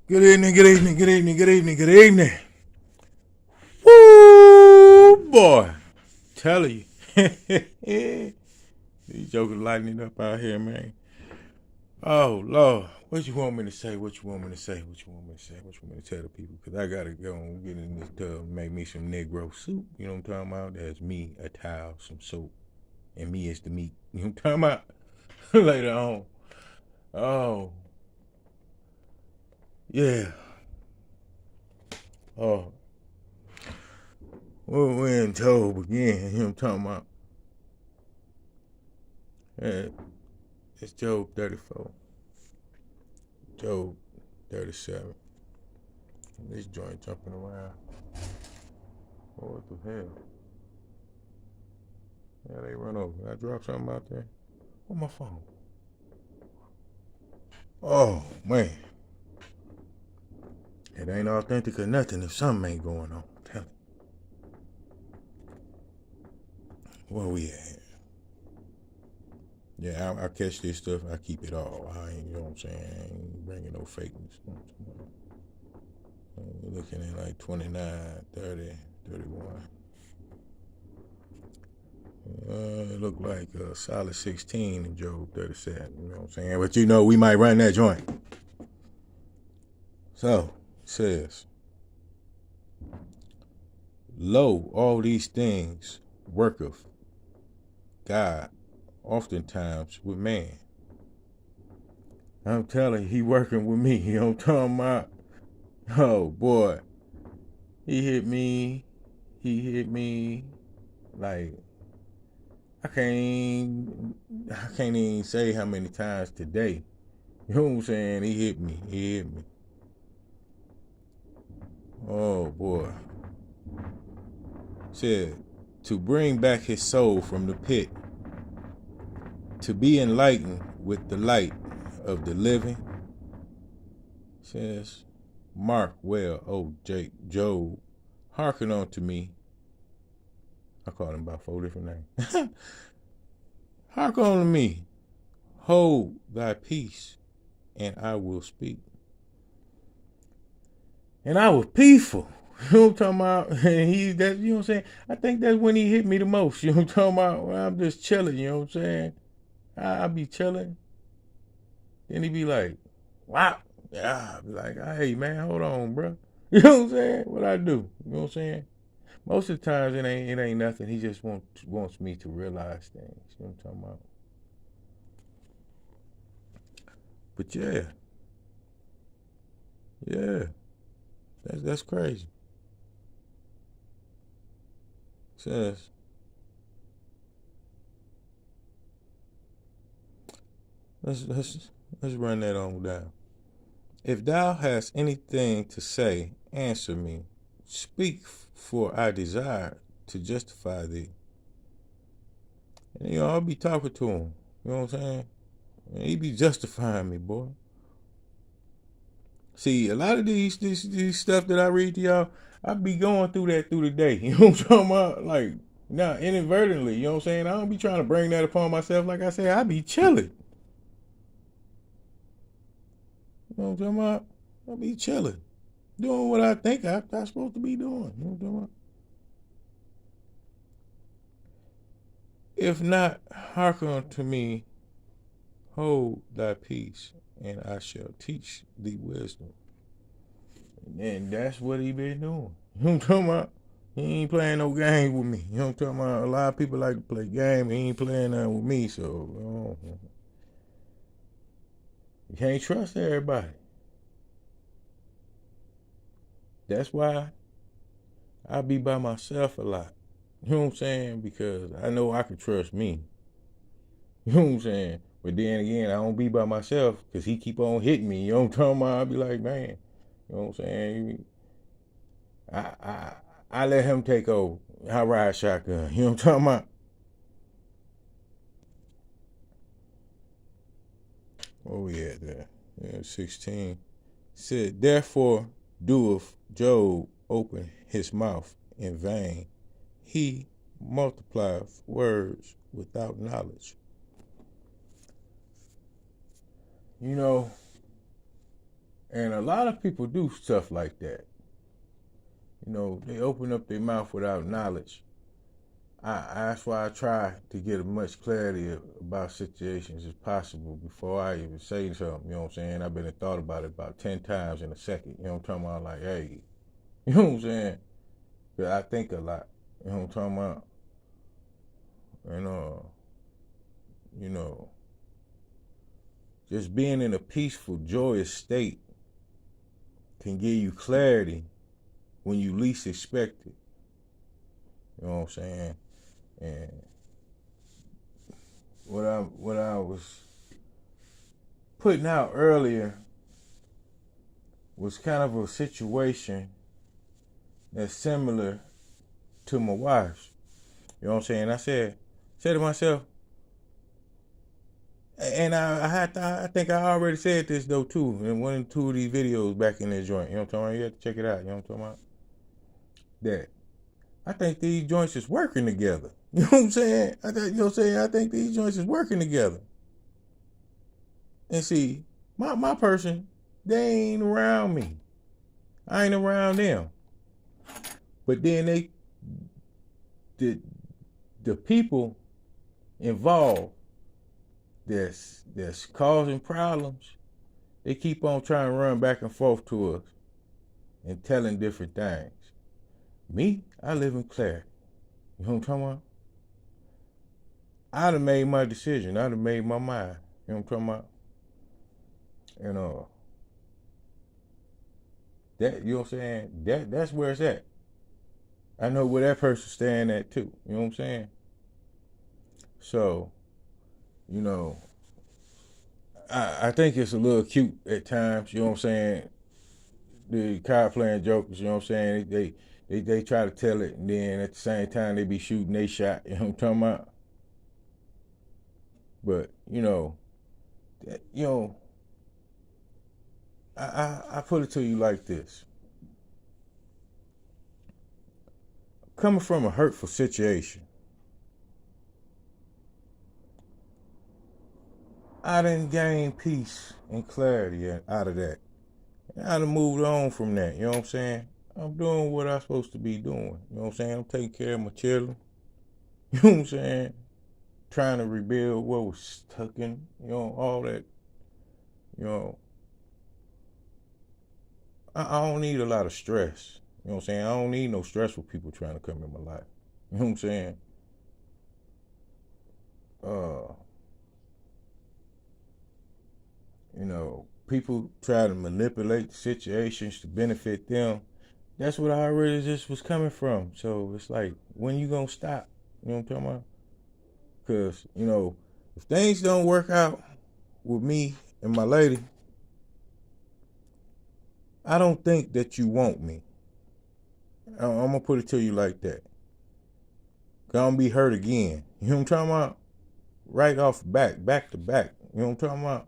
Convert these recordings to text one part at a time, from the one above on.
Good evening, good evening, good evening, good evening, good evening. Woo, boy. Telling you. These jokers lighting it up out here, man. Oh, Lord. What you want me to say? What you want me to say? What you want me to say? What you want me to tell the people? Because I got to go and get in this tub and make me some Negro soup. You know what I'm talking about? That's me, a towel, some soap. And me is the meat. You know what I'm talking about? Later on. Oh, yeah. Oh, well, we're in Job again. You know what I'm talking about? Yeah, it's Job 34. Job 37. This joint jumping around. Oh, what the hell? Yeah, they run over. I dropped something out there. On my phone. Oh, man. It ain't authentic or nothing if something ain't going on. Tell me. Where we at? Yeah, I catch this stuff. I keep it all. I ain't, you know what I'm saying? I ain't bringing no fakeness. We're looking at like 29, 30, 31. It looked like a solid 16 in Job 37. You know what I'm saying? But you know, we might run that joint. So, it says, lo, all these things worketh God oftentimes with man. I'm telling you, he working with me. You know what I'm talking about? Oh, boy. He hit me. He hit me. Like, I can't even say how many times today. You know what I'm saying? He hit me. He hit me. Oh, boy. Said, to bring back his soul from the pit, to be enlightened with the light of the living. Says, mark well, O Job, hearken unto me. I called him about 4 different names. Hearken unto me, hold thy peace, and I will speak. And I was peaceful. You know what I'm talking about? And you know what I'm saying? I think that's when he hit me the most. You know what I'm talking about? When I'm just chilling, you know what I'm saying? I be chilling. Then he be like, wow. Yeah, I be like, hey man, hold on, bro. You know what I'm saying? What I do? You know what I'm saying? Most of the times it ain't nothing. He just wants me to realize things. You know what I'm talking about? But yeah, that's crazy. Says, let's run that on down. If thou hast anything to say, answer me. Speak, for I desire to justify thee. And I'll be talking to him. You know what I'm saying? And he be justifying me, boy. See, a lot of these stuff that I read to y'all, I be going through that through the day. You know what I'm talking about? Like, now inadvertently, you know what I'm saying? I don't be trying to bring that upon myself. Like I said, I be chilling. You know what I'm talking about? I be chilling. Doing what I think I'm supposed to be doing. You know what I'm talking about? If not, hearken unto me, hold thy peace, and I shall teach thee wisdom. And that's what he been doing. You know what I'm talking about? He ain't playing no game with me. You know what I'm talking about? A lot of people like to play game. He ain't playing that with me, so you can't trust everybody. That's why I be by myself a lot. You know what I'm saying? Because I know I can trust me. You know what I'm saying? But then again, I don't be by myself because he keep on hitting me. You know what I'm talking about? I be like, man, you know what I'm saying? I I I let him take over. I ride shotgun. You know what I'm talking about? Where we at there? Yeah, 16. Said, therefore doeth Job open his mouth in vain. He multiplieth words without knowledge. You know, And a lot of people do stuff like that. They open up their mouth without knowledge. That's why I try to get as much clarity about situations as possible before I even say something. You know what I'm saying? I've been and thought about it about 10 times in a second. You know what I'm talking about? Like, hey, you know what I'm saying? 'Cause I think a lot. You know what I'm talking about? And, you know, just being in a peaceful, joyous state can give you clarity when you least expect it. You know what I'm saying? And what I was putting out earlier was kind of a situation that's similar to my wife's. You know what I'm saying? I said to myself, and I think I already said this though too in one or two of these videos back in this joint. You know what I'm talking about? You have to check it out. You know what I'm talking about? That I think these joints is working together. You know what I'm saying? I think these joints is working together. And see, my person, they ain't around me. I ain't around them. But then the people involved that's causing problems, they keep on trying to run back and forth to us and telling different things. Me, I live in clarity. You know what I'm talking about? I done made my decision. I done made my mind. You know what I'm talking about? And that, you know what I'm saying? That's where it's at. I know where that person's staying at too. You know what I'm saying? So, I think it's a little cute at times. You know what I'm saying? The card playing jokers. You know what I'm saying? They try to tell it, and then at the same time they be shooting they shot. You know what I'm talking about? But I put it to you like this: coming from a hurtful situation, I didn't gain peace and clarity out of that. I done moved on from that. You know what I'm saying? I'm doing what I'm supposed to be doing. You know what I'm saying? I'm taking care of my children. You know what I'm saying? Trying to rebuild what was taken. All that. You know, I don't need a lot of stress. You know what I'm saying? I don't need no stressful people trying to come in my life. You know what I'm saying? People try to manipulate situations to benefit them. That's what I already just was coming from. So it's like, when you gonna stop? You know what I'm talking about? Because, if things don't work out with me and my lady, I don't think that you want me. I'm going to put it to you like that. Gonna be hurt again. You know what I'm talking about? Right off the back to back. You know what I'm talking about?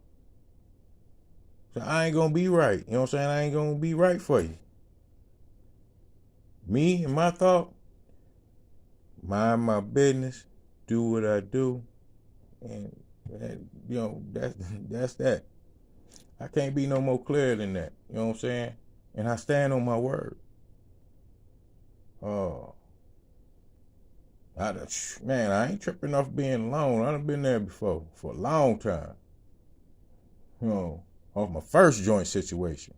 So I ain't gonna be right. You know what I'm saying? I ain't gonna be right for you. Me and my thought, mind my business, do what I do, and that's that. I can't be no more clear than that. You know what I'm saying? And I stand on my word. I ain't tripping off being alone. I done been there before for a long time. Off my first joint situation.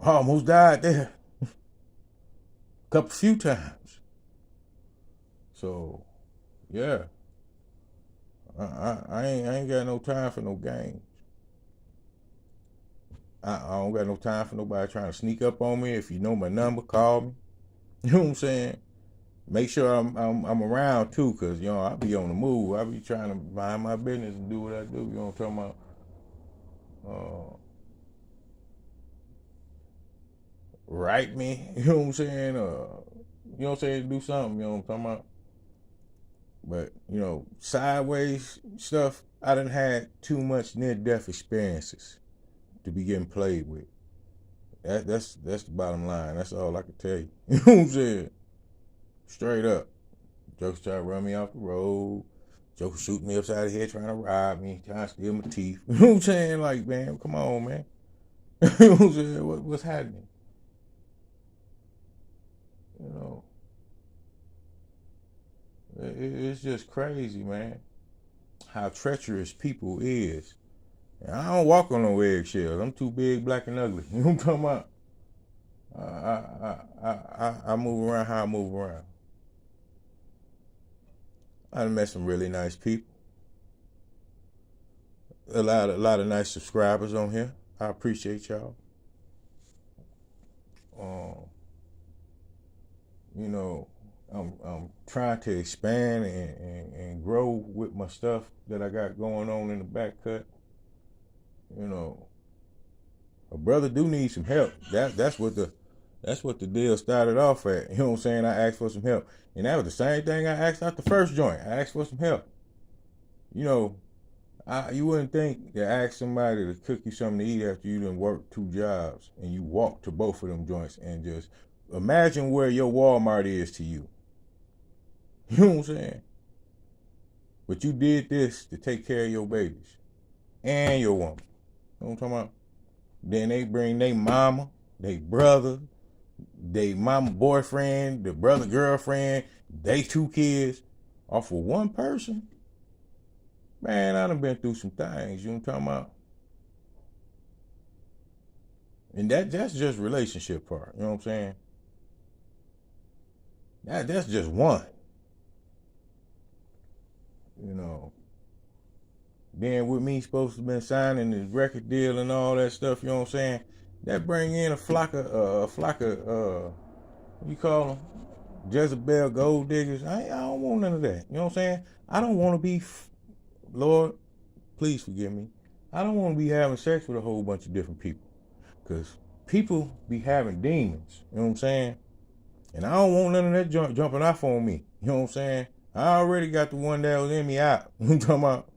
I almost died there. Few times. So, yeah. I ain't got no time for no games. I don't got no time for nobody trying to sneak up on me. If you know my number, call me. You know what I'm saying? Make sure I'm around too, cause I be on the move. I be trying to mind my business and do what I do. You know what I'm talking about? Write me. You know what I'm saying? You know what I'm saying? Do something. You know what I'm talking about? But sideways stuff. I done had too much near-death experiences to be getting played with. That's the bottom line. That's all I can tell you. You know what I'm saying? Straight up. Jokes try to run me off the road. Joker shooting me upside the head, trying to rob me, trying to steal my teeth. You know what I'm saying? Like, man, come on, man. You know what I'm saying? What's happening? You know, it's just crazy, man. How treacherous people is. And I don't walk on no eggshells. I'm too big, black, and ugly. You know what I'm talking about? I move around how I move around. I done met some really nice people. A lot of nice subscribers on here. I appreciate y'all. Um, you know, I'm trying to expand and grow with my stuff that I got going on in the back cut. You know, a brother do need some help. That's what the deal started off at. You know what I'm saying? I asked for some help. And that was the same thing I asked out the first joint. I asked for some help. You know, you wouldn't think to ask somebody to cook you something to eat after you done worked 2 jobs and you walk to both of them joints and just imagine where your Walmart is to you. You know what I'm saying? But you did this to take care of your babies and your woman. You know what I'm talking about? Then they bring their mama, their brother, they mama boyfriend, the brother girlfriend, they 2 kids, off of one person. Man, I done been through some things, you know what I'm talking about? And that's just relationship part, you know what I'm saying? That's just one. You know. Then with me supposed to been signing the record deal and all that stuff, you know what I'm saying? That bring in a flock of what you call them? Jezebel gold diggers. I don't want none of that. You know what I'm saying? I don't want to be, Lord, please forgive me. I don't want to be having sex with a whole bunch of different people. Because people be having demons. You know what I'm saying? And I don't want none of that jumping off on me. You know what I'm saying? I already got the one that was in me out. You know what I'm talking about?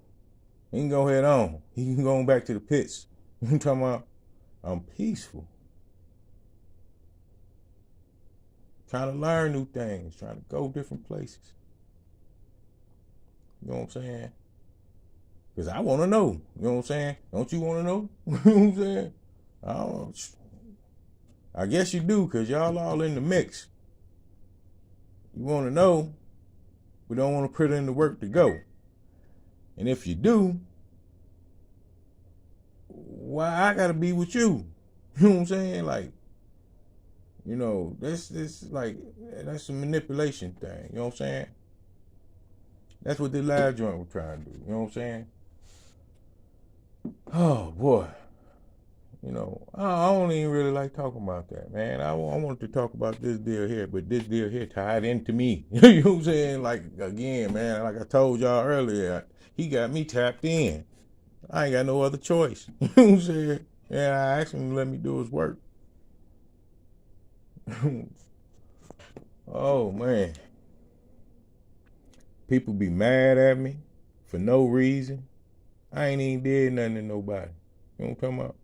He can go head on. He can go back to the pits. You know what I'm talking about? I'm peaceful. Trying to learn new things. Trying to go different places. You know what I'm saying? Because I want to know. You know what I'm saying? Don't you want to know? You know what I'm saying? I don't know. I guess you do, because y'all all in the mix. You want to know, but don't want to put in the work to go. And if you do, why I got to be with you? You know what I'm saying? Like, you know, that's a manipulation thing. You know what I'm saying? That's what the live joint was trying to do. You know what I'm saying? Oh, boy. You know, I don't even really like talking about that, man. I wanted to talk about this deal here, but this deal here tied into me. You know what I'm saying? Like, again, man, like I told y'all earlier, he got me tapped in. I ain't got no other choice. You know what I'm saying? And I asked him to let me do his work. Oh, man. People be mad at me for no reason. I ain't even did nothing to nobody. You know what I'm talking about?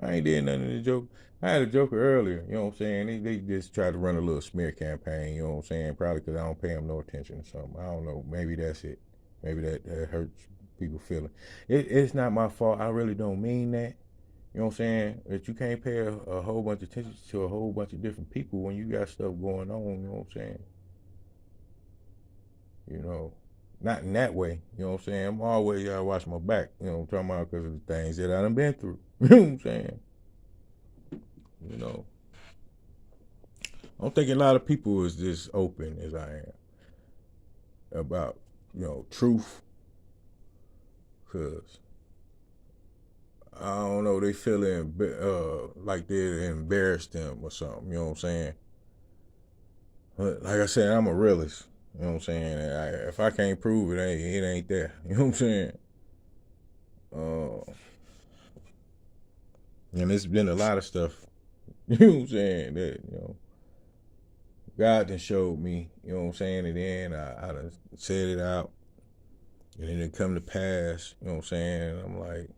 I ain't did nothing to the joke. I had a joker earlier, you know what I'm saying? They just tried to run a little smear campaign, you know what I'm saying? Probably because I don't pay them no attention or something. I don't know. Maybe that's it. Maybe that hurts people feeling. It's not my fault. I really don't mean that. You know what I'm saying? That you can't pay a whole bunch of attention to a whole bunch of different people when you got stuff going on, you know what I'm saying? You know, not in that way, you know what I'm saying? I'm always gotta watch my back, you know what I'm talking about, because of the things that I done been through. You know what I'm saying? You know, I don't think a lot of people is this open as I am about, you know, truth, because I don't know, they feeling like they embarrassed them or something, you know what I'm saying? But like I said, I'm a realist, you know what I'm saying? If I can't prove it, it ain't there, you know what I'm saying? And it's been a lot of stuff, you know what I'm saying, that, you know, God done showed me, you know what I'm saying, and then I done said it out, and then it come to pass, you know what I'm saying, I'm like,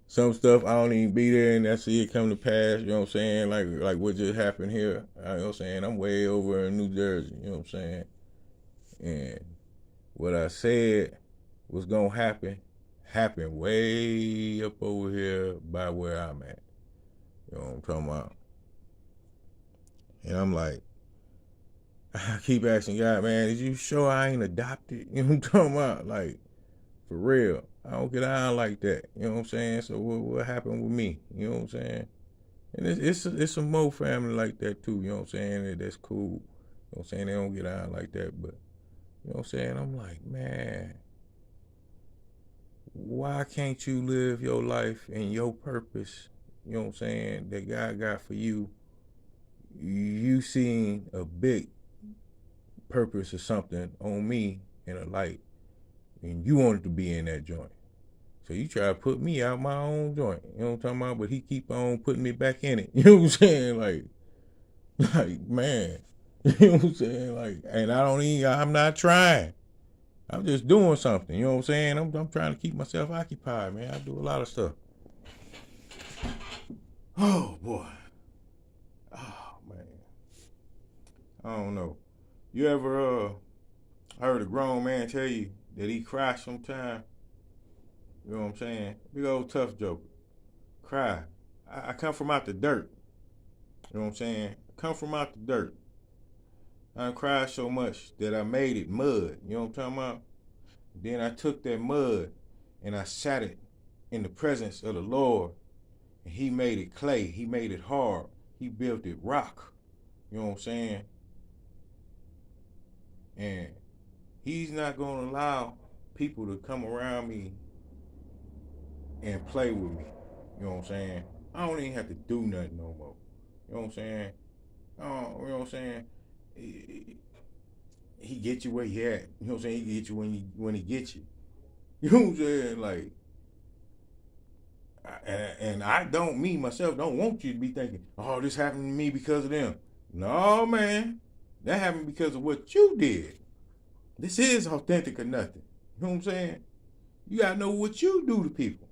some stuff I don't even be there and I see it come to pass, you know what I'm saying? Like what just happened here. You know what I'm saying? I'm way over in New Jersey, you know what I'm saying? And what I said was gonna happened way up over here by where I'm at. You know what I'm talking about? And I'm like, I keep asking God, man, is you sure I ain't adopted? You know what I'm talking about? Like, for real. I don't get on like that. You know what I'm saying? So what happened with me? You know what I'm saying? And it's some more family like that too. You know what I'm saying? That's cool. You know what I'm saying? They don't get on like that, but you know what I'm saying? I'm like, man, why can't you live your life and your purpose? You know what I'm saying? That God got for you. You seen a big purpose or something on me in a light, and you wanted to be in that joint. So you try to put me out my own joint. You know what I'm talking about? But he keep on putting me back in it. You know what I'm saying? Like man. You know what I'm saying? Like, and I'm not trying. I'm just doing something. You know what I'm saying? I'm trying to keep myself occupied, man. I do a lot of stuff. Oh boy. Oh man. I don't know. You ever heard a grown man tell you that he cries sometime? You know what I'm saying? Big old tough joke. Cry. I come from out the dirt. You know what I'm saying? I come from out the dirt. I cried so much that I made it mud. You know what I'm talking about? Then I took that mud and I sat it in the presence of the Lord. And he made it clay. He made it hard. He built it rock. You know what I'm saying? And he's not going to allow people to come around me and play with me. You know what I'm saying? I don't even have to do nothing no more. You know what I'm saying? You know what I'm saying? He get you where you at. You know what I'm saying? He get you when he gets you. You know what I'm saying? Like, and I don't, me myself, don't want you to be thinking, oh, this happened to me because of them. No, man, that happened because of what you did. This is authentic or nothing. You know what I'm saying? You gotta know what you do to people.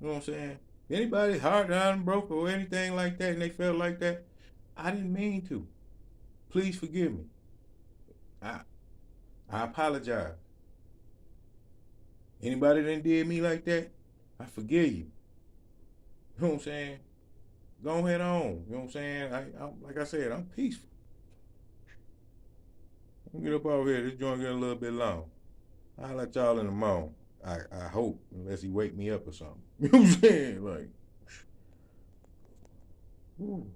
You know what I'm saying? Anybody heart down and broke or anything like that, and they felt like that, I didn't mean to. Please forgive me. I I apologize. Anybody that did me like that, I forgive you. You know what I'm saying? Go ahead on. You know what I'm saying? Like I said, I'm peaceful. Let me get up over here. This joint getting a little bit long. I'll let y'all in the morning. I hope, unless he wake me up or something. You know what I'm saying? Like, whew.